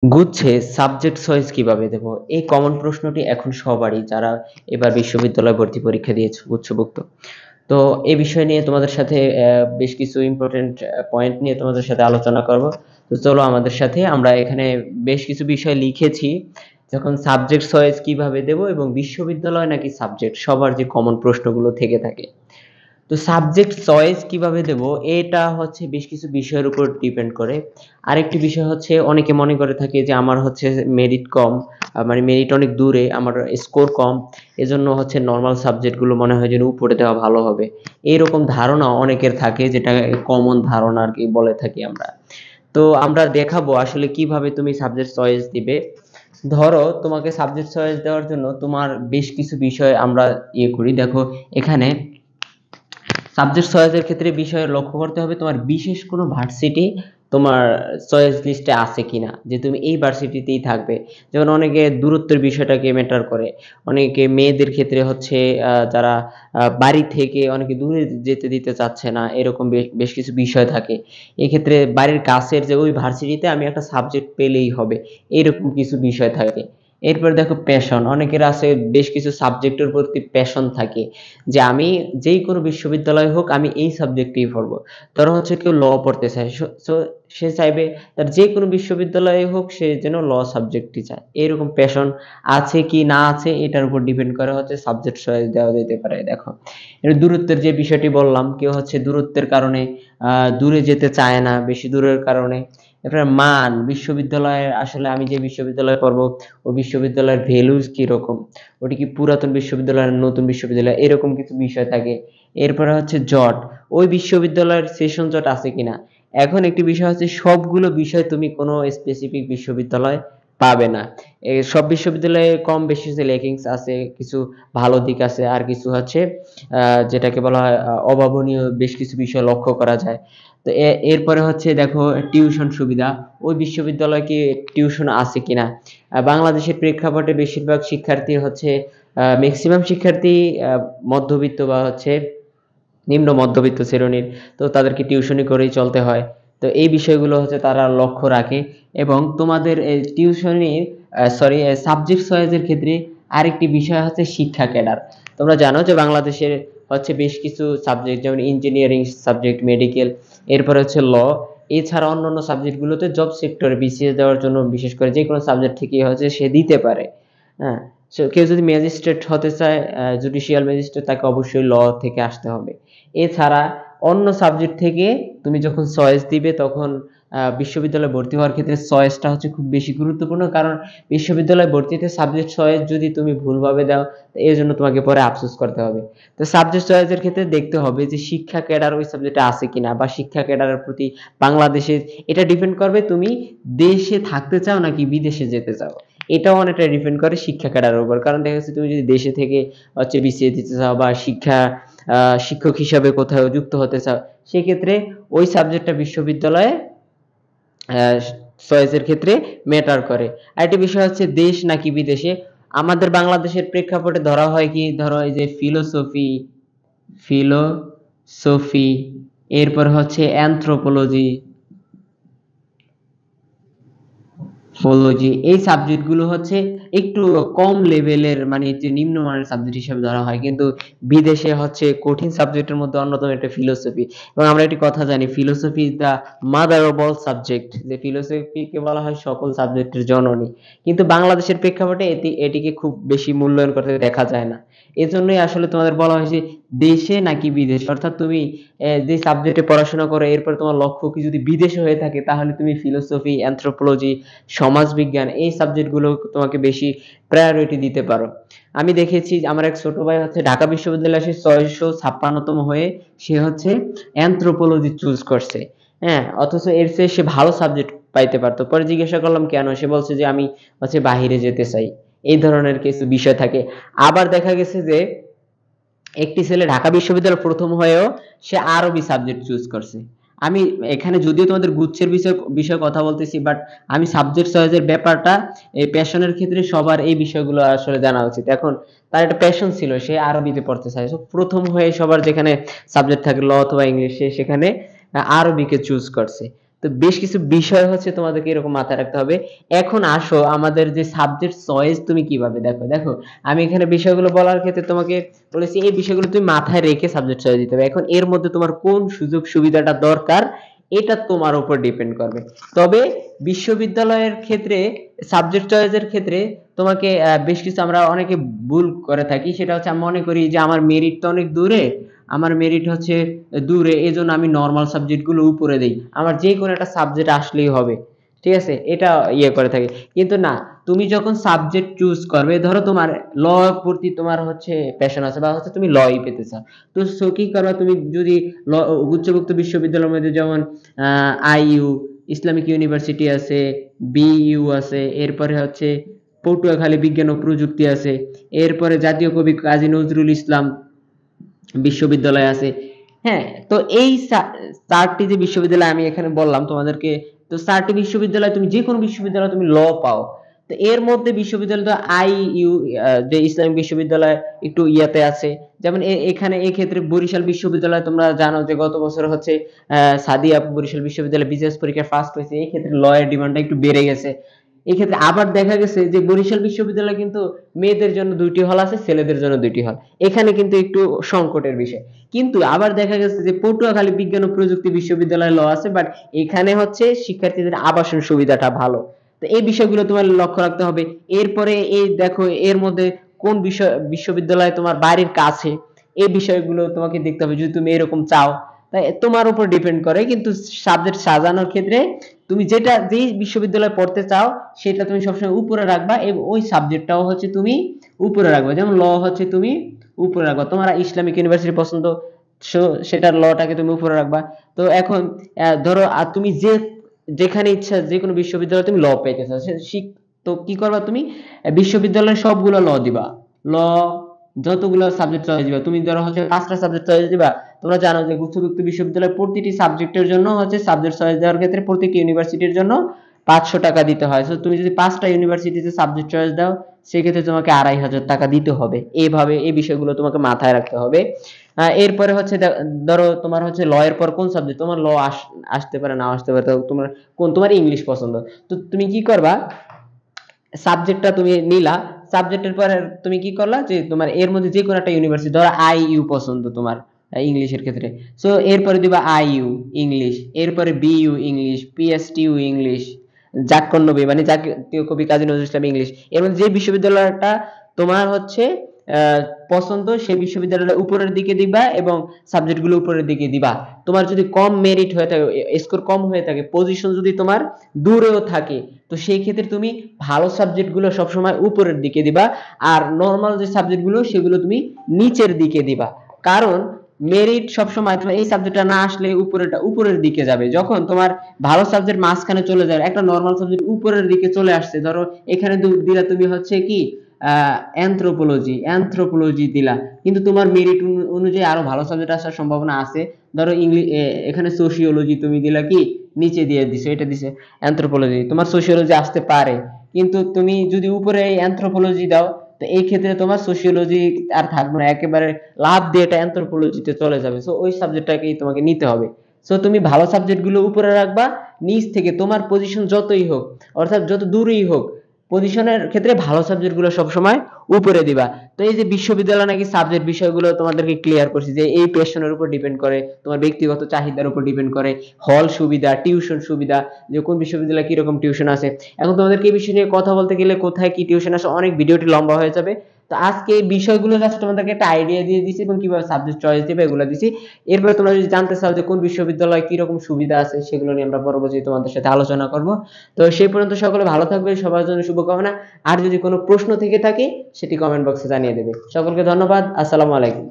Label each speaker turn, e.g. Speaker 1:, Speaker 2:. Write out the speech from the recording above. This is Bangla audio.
Speaker 1: গুচ্ছে সাবজেক্ট চয়েস কিভাবে দেব? এই কমন প্রশ্নটি এখন সবারই যারা এবার বিশ্ববিদ্যালয় ভর্তি পরীক্ষা দিয়েছে গুচ্ছভুক্ত। তো এই বিষয় নিয়ে তোমাদের সাথে বেশ কিছু ইম্পোর্টেন্ট পয়েন্ট নিয়ে তোমাদের সাথে আলোচনা করব। তো চলো আমাদের সাথে, আমরা এখানে বেশ কিছু বিষয় লিখেছি। যখন সাবজেক্ট চয়েস কিভাবে দেব এবং বিশ্ববিদ্যালয় নাকি সাবজেক্ট, সবার যে কমন প্রশ্নগুলো থেকে থাকে। তো সাবজেক্ট চয়েস কিভাবে দেব, এটা হচ্ছে বেশ কিছু বিষয়ের উপর ডিপেন্ড করে। আরেকটি বিষয় হচ্ছে, অনেকে মনে করে থাকে যে আমার হচ্ছে মেরিট কম, মানে মেরিট অনেক দূরে, আমার স্কোর কম, এজন্য হচ্ছে নর্মাল সাবজেক্টগুলো মনে হয় যেন উপরে দেওয়া ভালো হবে। এইরকম ধারণা অনেকের থাকে, যেটা কমন ধারণা আর কি বলে থাকি আমরা। তো আমরা দেখাবো আসলে কিভাবে তুমি সাবজেক্ট চয়েস দিবে। ধরো তোমাকে সাবজেক্ট চয়েস দেওয়ার জন্য তোমার বেশ কিছু বিষয় আমরা করি, দেখো এখানে সাবজেক্ট চয়েসের ক্ষেত্রে বিষয় লক্ষ্য করতে হবে তোমার বিশেষ কোনো ভার্সিটি তোমার চয়েস লিস্টে আছে কিনা, যে তুমি এই ভার্সিটিতেই থাকবে। যেমন অনেকে দূরত্বের বিষয়টাকে ম্যাটার করে, অনেকে মেয়েদের ক্ষেত্রে হচ্ছে যারা বাড়ি থেকে অনেকে দূরে যেতে দিতে চাচ্ছে না, এরকম বেশ কিছু বিষয় থাকে। এক্ষেত্রে বাড়ির কাছের যে ওই ভার্সিটিতে আমি একটা সাবজেক্ট পেলেই হবে, এরকম কিছু বিষয় থাকে। এরপর দেখো প্যাশন, অনেকের আছে বেশ কিছু সাবজেক্টের প্রতি প্যাশন থাকে, যে আমি যেই কোনো বিশ্ববিদ্যালয় হোক আমি এই সাবজেক্টেই পড়বো। ধরো হচ্ছে কেউ ল পড়তে চায়, সো সে চাইবে তার যে কোনো বিশ্ববিদ্যালয়ে হোক সে যেন ল সাবজেক্টই চায়। এরকম প্যাশন আছে কি না আছে এটার উপর ডিপেন্ড করে হচ্ছে সাবজেক্ট চয়েস দেওয়া যেতে পারে। দেখো এর দূরত্বের যে বিষয়টি বললাম, কেউ হচ্ছে দূরত্বের কারণে দূরে যেতে চায় না, বেশি দূরের কারণে। এরপরে মান, বিশ্ববিদ্যালয়ের আসলে আমি যে বিশ্ববিদ্যালয়ে পড়বো ও বিশ্ববিদ্যালয়ের ভ্যালুস কিরকম, ওটি কি পুরাতন বিশ্ববিদ্যালয় না নতুন বিশ্ববিদ্যালয়, এরকম কিছু বিষয় থাকে। এরপরে হচ্ছে জট, ওই বিশ্ববিদ্যালয়ের সেশন জট আছে কিনা। এখন একটি বিষয় হচ্ছে সবগুলো বিষয় তুমি কোনো স্পেসিফিক বিশ্ববিদ্যালয় পাবে না। সব বিশ্ববিদ্যালয়ে কম বেশি যে ল্যাকিংস আছে, কিছু ভালো দিক আছে, আর কিছু হচ্ছে যেটাকে বলা হয় অভাবনীয় বেশ কিছু বিষয় লক্ষ্য করা যায়। তো এরপরে হচ্ছে দেখো টিউশন সুবিধা, ওই বিশ্ববিদ্যালয়ে কি টিউশন আছে কিনা। বাংলাদেশের প্রেক্ষাপটে বেশিরভাগ শিক্ষার্থী হচ্ছে ম্যাক্সিমাম শিক্ষার্থী মধ্যবিত্ত বা হচ্ছে নিম্ন মধ্যবিত্ত শ্রেণীর, তো তাদেরকে টিউশনি করেই চলতে হয়। তো এই বিষয়গুলো হচ্ছে তারা লক্ষ্য রাখে। এবং তোমাদের টিউশনির সরি সাবজেক্ট চয়েসের ক্ষেত্রে আরেকটি বিষয় হচ্ছে শিক্ষা ক্যাডার। তোমরা জানো যে বাংলাদেশের হচ্ছে বেশ কিছু সাবজেক্ট, যেমন ইঞ্জিনিয়ারিং সাবজেক্ট, মেডিকেল, এরপর হচ্ছে ল, এছাড়া অন্যান্য সাবজেক্টগুলোতে জব সেক্টরে বিসিএস দেওয়ার জন্য বিশেষ করে যে কোনো সাবজেক্ট থেকে হচ্ছে সে দিতে পারে। হ্যাঁ, কেউ যদি ম্যাজিস্ট্রেট হতে চায়, জুডিশিয়াল ম্যাজিস্ট্রেট, তাকে অবশ্যই ল থেকে আসতে হবে। এছাড়া অন্য সাবজেক্ট থেকে তুমি যখন চয়েস দিবে তখন বিশ্ববিদ্যালয়ে ভর্তি হওয়ার ক্ষেত্রে চয়েসটা হচ্ছে খুব বেশি গুরুত্বপূর্ণ, কারণ বিশ্ববিদ্যালয়ে ভর্তিতে সাবজেক্ট চয়েস যদি তুমি ভুলভাবে দাও, এর জন্য তোমাকে পরে আফসোস করতে হবে। তো সাবজেক্ট চয়েসের ক্ষেত্রে দেখতে হবে যে শিক্ষা ক্যাডার ওই সাবজেক্টে আছে কিনা, বা শিক্ষা ক্যাডারের প্রতি বাংলাদেশের, এটা ডিপেন্ড করবে তুমি দেশে থাকতে চাও নাকি বিদেশে যেতে চাও। এটাও অনেকটা ডিপেন্ড করে শিক্ষা ক্যাডারের উপর, কারণ দেখা যাচ্ছে তুমি যদি দেশে থেকে হচ্ছে বিসিএস দিতে চাও বা শিক্ষক হিসাবে কোথাও যুক্ত হতে চাও, সেক্ষেত্রে ওই সাবজেক্টটা বিশ্ববিদ্যালয়ে চয়েসের ক্ষেত্রে ম্যাটার করে। আরেকটি বিষয় হচ্ছে দেশ নাকি বিদেশে। আমাদের বাংলাদেশের প্রেক্ষাপটে ধরা হয় কি, ধরো এই যে ফিলোসফি, এরপর হচ্ছে অ্যানথ্রোপোলজি, ফিলোলজি, এই সাবজেক্টগুলো হচ্ছে একটু কম লেভেলের, মানে যে নিম্নমানের সাবজেক্ট হিসেবে ধরা হয়, কিন্তু বিদেশে হচ্ছে কঠিন সাবজেক্টের মধ্যে অন্যতম একটা ফিলোসফি। এবং আমরা একটি কথা জানি, philosophy is the mother of all subject, যে ফিলোসফিকে বলা হয় সকল সাবজেক্টের জননী। কিন্তু বাংলাদেশের প্রেক্ষাপটে এটিকে খুব বেশি মূল্যায়ন করতে দেখা যায় না। এজন্যই আসলে তোমাদের বলা হয়েছে দেশে নাকি বিদেশে, অর্থাৎ তুমি যে সাবজেক্টে পড়াশোনা করো এরপর তোমার লক্ষ্য কি যদি বিদেশে হয়ে থাকে, তাহলে তুমি ফিলোসফি, অ্যানথ্রোপোলজি, সমাজবিজ্ঞান, এই সাবজেক্টগুলো তোমাকে বেশি প্রায়োরিটি দিতে পারো। আমি দেখেছি আমার এক ছোট ভাই হচ্ছে ঢাকা বিশ্ববিদ্যালয়ে সে 656তম হয়ে সে হচ্ছে অ্যানথ্রোপোলজি চুজ করছে। হ্যাঁ, অথচ এর চেয়ে সে ভালো সাবজেক্ট পাইতে পারতো। পরে জিজ্ঞাসা করলাম কেন, সে বলছে যে আমি হচ্ছে বাহিরে যেতে চাই। এই ধরনের কিছু বিষয় থাকে। আবার দেখা গেছে যে একটি ছেলে ঢাকা বিশ্ববিদ্যালয়ের প্রথম হয়েও সে আরবি সাবজেক্ট চুজ করছে। আমি এখানে যদিও তোমাদের গুচ্ছের বিষয়ে কথা বলতেছি, বাট আমি সাবজেক্ট চয়েসের ব্যাপারটা, এই প্যাশনের ক্ষেত্রে সবার এই বিষয়গুলো আসলে জানা উচিত। এখন তার একটা প্যাশন ছিল, সে আরবিতে পড়তে চায়, তো প্রথম হয়ে সবার যেখানে সাবজেক্ট থাকে ল অথবা ইংলিশ, সে সেখানে আরবিকে চুজ করছে। তো বেশ কিছু বিষয় হচ্ছে তোমাদেরকে এরকম মাথায় রাখতে হবে। এখন আসো আমাদের যে সাবজেক্ট চয়েস তুমি কিভাবে দেখো। দেখো আমি এখানে বিষয়গুলো বলার ক্ষেত্রে তোমাকে বলেছি এই বিষয়গুলো তুমি মাথায় রেখে সাবজেক্ট চয়েস দিতে হবে। এখন এর মধ্যে তোমার কোন সুযোগ সুবিধাটা দরকার এটা তোমার উপর ডিপেন্ড করবে। তবে বিশ্ববিদ্যালয়ের ক্ষেত্রে সাবজেক্ট চয়েসের ক্ষেত্রে তোমাকে বেশ কিছু আমরা অনেকে ভুল করে থাকি, সেটা হচ্ছে আমি মনে করি যে আমার মেরিট তো অনেক দূরে, আমার মেরিট হচ্ছে দূরে, এই জন্য আমি নর্মাল সাবজেক্ট গুলো উপরে দেই, আমার যে কোনো একটা সাবজেক্ট আসলেই হবে, ঠিক আছে, এটা ইয়ে করে থাকে। কিন্তু না, তুমি যখন সাবজেক্ট চুজ করবে, ধরো তোমার ল প্রতি তোমার হচ্ছে প্যাশন আছে বা হচ্ছে তুমি লই পেতে চাও, তো সো কি করবা, তুমি যদি উচ্চভুক্ত বিশ্ববিদ্যালয়ের মধ্যে যেমন আইইউ, ইসলামিক ইউনিভার্সিটি আছে, বিইউ আছে, এরপরে হচ্ছে পটুয়াখালী বিজ্ঞান ও প্রযুক্তি আছে, এরপরে জাতীয় কবি কাজী নজরুল ইসলাম বিশ্ববিদ্যালয় আছে। হ্যাঁ, তো এই চারটি যে বিশ্ববিদ্যালয় আমি এখানে বললাম তোমাদেরকে, তো চারটি বিশ্ববিদ্যালয় তুমি যে কোনো বিশ্ববিদ্যালয় তুমি ল পাও। তো এর মধ্যে বিশ্ববিদ্যালয় তো আইইউ যে ইসলামিক বিশ্ববিদ্যালয় একটু ইয়াতে আছে, যেমন এখানে এক্ষেত্রে বরিশাল বিশ্ববিদ্যালয় তোমরা জানো যে গত বছর হচ্ছে সাদিয়া বরিশাল বিশ্ববিদ্যালয় বিসিএস পরীক্ষায় ফার্স্ট হয়েছে, এই ক্ষেত্রে ল এর ডিমান্ডটা একটু বেড়ে গেছে। এক্ষেত্রে আবার দেখা গেছে যে বরিশাল বিশ্ববিদ্যালয় কিন্তু মেয়েদের জন্য 2টি হল আছে, ছেলেদের জন্য 2টি হল, এখানে কিন্তু একটু সংকটের বিষয়। কিন্তু আবার দেখা গেছে যে পটুয়াখালী বিজ্ঞান ও প্রযুক্তি বিশ্ববিদ্যালয় ল আছে, বাট এখানে হচ্ছে শিক্ষার্থীদের আবাসন সুবিধাটা ভালো। তো এই বিষয়গুলো তোমার লক্ষ্য রাখতে হবে। এরপরে এই দেখো এর মধ্যে কোন বিশ্ববিদ্যালয় তোমার বাড়ির কাছে, এই বিষয়গুলো তোমাকে দেখতে হবে যদি তুমি এরকম চাও। তাই তোমার উপর ডিপেন্ড করে, কিন্তু সাবজেক্ট সাজানোর ক্ষেত্রে তুমি যেই বিশ্ববিদ্যালয়ে পড়তে চাও সেটা তুমি সবসময় উপরে রাখবা, এবং ওই সাবজেক্টটাও হচ্ছে তুমি উপরে রাখবা। যেমন ল হচ্ছে তুমি উপরে রাখবা, তোমার ইসলামিক ইউনিভার্সিটি পছন্দ, সেটার লটাকে তুমি উপরে রাখবা। তো এখন ধরো তুমি যেখানে ইচ্ছা যে কোনো বিশ্ববিদ্যালয়ে তুমি ল পেতে চাও, তো কি করবা, তুমি বিশ্ববিদ্যালয়ের সবগুলো ল দিবা, ল যতগুলো সাবজেক্ট চয়েস দিবা, তুমি ধরো হচ্ছে 5টা সাবজেক্ট চয়েস দিবা। তোমরা জানো যে গুচ্ছযুক্ত বিশ্ববিদ্যালয় প্রতিটি সাবজেক্টের জন্য হচ্ছে সাবজেক্ট চয়েস দেওয়ার ক্ষেত্রে প্রত্যেকটি ইউনিভার্সিটির জন্য 500 টাকা দিতে হয়। তো তুমি যদি 5টা ইউনিভার্সিটিতে সাবজেক্ট চয়েস দাও সেক্ষেত্রে তোমাকে 2500 টাকা দিতে হবে। এইভাবে এই বিষয়গুলো তোমাকে মাথায় রাখতে হবে। এরপরে হচ্ছে ধরো তোমার হচ্ছে ল এর পর কোন সাবজেক্ট, তোমার ল আসতে পারে না আসতে পারে, তো তোমার ইংলিশ পছন্দ, তো তুমি কি করবা, সাবজেক্টটা তুমি নিলা, সাবজেক্টের পরে তুমি কি করলা যে তোমার এর মধ্যে যে কোনো একটা ইউনিভার্সিটি, ধরো আইইউ পছন্দ তোমার ইংলিশের ক্ষেত্রে, সো এরপরে দিবা আইইউ ইংলিশ, এরপরে বিইউ ইংলিশ, পিএসটিইউ ইংলিশ, জাকন্নবী মানে জাতীয় কবি কাজী নজরুল ইসলাম ইংলিশ। এর মধ্যে যে বিশ্ববিদ্যালয়টা তোমার হচ্ছে পছন্দ সেই বিশ্ববিদ্যালয়টা উপরের দিকে দিবা এবং সাবজেক্টগুলো উপরের দিকে দিবা। তোমার যদি কম মেরিট হয়ে থাকে, স্কোর কম হয়ে থাকে, পজিশন যদি তোমার দূরেও থাকে, তো সেই ক্ষেত্রে তুমি ভালো সাবজেক্টগুলো সবসময় উপরের দিকে দিবা, আর নর্মাল যে সাবজেক্টগুলো সেগুলো তুমি নিচের দিকে দিবা। কারণ মেরিট সবসময় তোমার এই সাবজেক্টটা না আসলে উপরের দিকে যাবে। যখন তোমার ভালো সাবজেক্ট মাঝখানে চলে যাবে, একটা নর্মাল সাবজেক্ট উপরের দিকে চলে আসছে, ধরো এখানে দিলা তুমি হচ্ছে কি অ্যানথ্রোপোলজি দিলা, কিন্তু তোমার মেরিট অনুযায়ী আরো ভালো সাবজেক্ট আসার সম্ভাবনা আছে। ধরো ইংলিশ, এখানে সোশিওলজি তুমি দিলা কি নিচে দিয়ে দিছো, এটা দিছে অ্যানথ্রোপোলজি, তোমার সোশিওলজি আসতে পারে, কিন্তু তুমি যদি উপরে অ্যানথ্রোপোলজি দাও তো এই ক্ষেত্রে তোমার সোশিওলজি আর থাকবে না, একেবারে লাভ দিয়ে এটা অ্যানথ্রোপোলজিতে চলে যাবে। সো ওই সাবজেক্টটাকেই তোমাকে নিতে হবে। সো তুমি ভালো সাবজেক্টগুলো উপরে রাখবা, নিচ থেকে তোমার পজিশন যতই হোক, অর্থাৎ যত দূরেই হোক, পজিশনের ক্ষেত্রে ভালো সাবজেক্টগুলো সবসময় উপরে দিবা। তো এই যে বিশ্ববিদ্যালয় নাকি সাবজেক্ট বিষয়গুলো তোমাদেরকে ক্লিয়ার করছি যে এই প্যাশনের উপর ডিপেন্ড করে, তোমার ব্যক্তিগত চাহিদার উপর ডিপেন্ড করে, হল সুবিধা, টিউশন সুবিধা, যে কোন বিশ্ববিদ্যালয়ে কিরকম টিউশন আছে। এখন তোমাদেরকে এই বিষয় নিয়ে কথা বলতে গেলে কোথায় কি টিউশন আছে অনেক ভিডিওটি লম্বা হয়ে যাবে। তো আজকে এই বিষয়গুলো জাস্ট তোমাদেরকে একটা আইডিয়া দিয়ে দিছি এবং কিভাবে সাবজেক্ট চয়েস দিবে এগুলো দিছি। এরপরে তোমরা যদি জানতে চাও যে কোন বিশ্ববিদ্যালয়ে কি রকম সুবিধা আছে সেগুলো নিয়ে আমরা পরবর্তীতে তোমাদের সাথে আলোচনা করব। তো সেই পর্যন্ত সকলে ভালো থাকবে, সবার জন্য শুভকামনা। আর যদি কোনো প্রশ্ন থেকে থাকে সেটি কমেন্ট বক্সে জানিয়ে দেবে। সকলকে ধন্যবাদ, আসসালামু আলাইকুম।